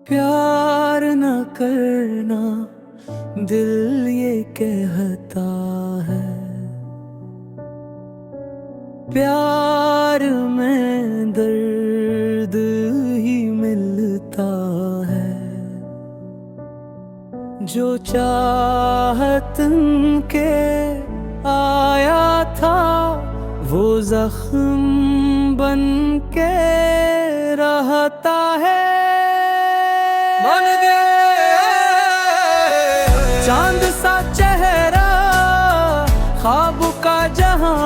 प्यार न करना दिल ये कहता है। प्यार में दर्द ही मिलता है। जो चाहत के आया था वो जख्म बन के रहता है। चांद सा चेहरा ख्वाब का जहां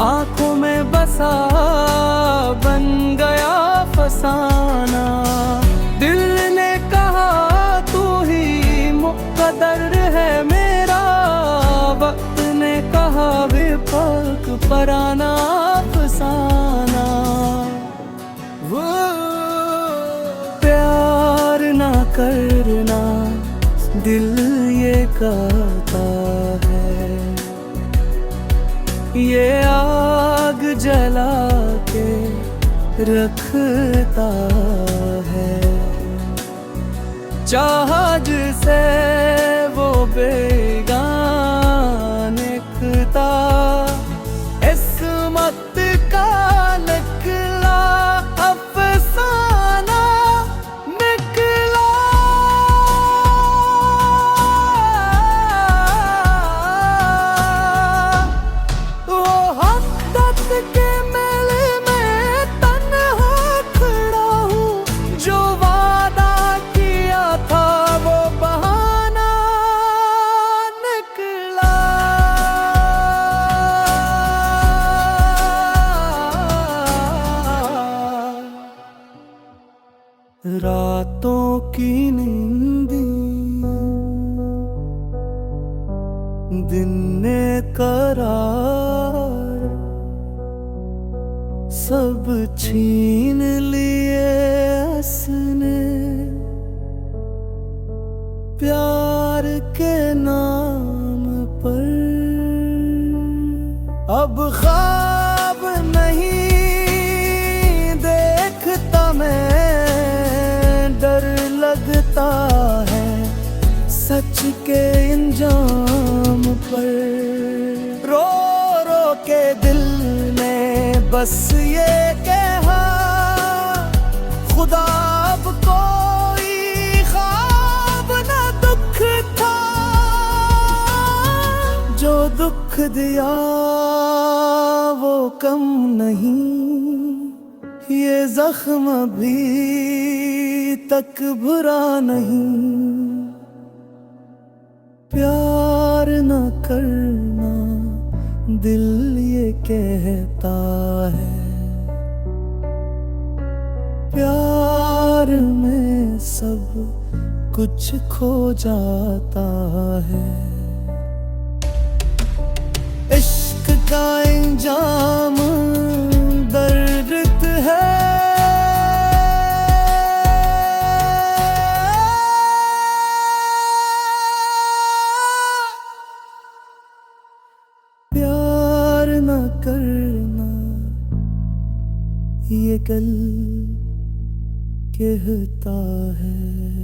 आंखों में बसा बन गया फसाना। दिल ने कहा तू ही मुक़द्दर है मेरा, वक्त ने कहा बेफर्क पराना अफसाना। वो प्यार ना करना दिल ये कहता है। ये आग जला के रखता है। चाह जिसे वो बेगाने खुदा इस्मत का निकला अफसाना निकला। वो हक़्क़त के मेले में तन्हा खड़ा हूँ। जो वादा किया था वो बहाना निकला। रातों की नींदी दिन ने करार सब छीन लिए असने। प्यार के नाम पर अब ख्वाब नहीं देखता मैं। डर लगता है सच के इंजाम पर। रो रो के दिल ने बस ये कहा खुदा अब कोई ख्वाब ना दुख था। जो दुख दिया वो कम नहीं। ये जख्म भी तक बुरा नहीं। प्यार न करना दिल ये कहता है। प्यार में सब कुछ खो जाता है। इश्क का इंजाम दर्द है। प्यार न करना ये कल कहता है।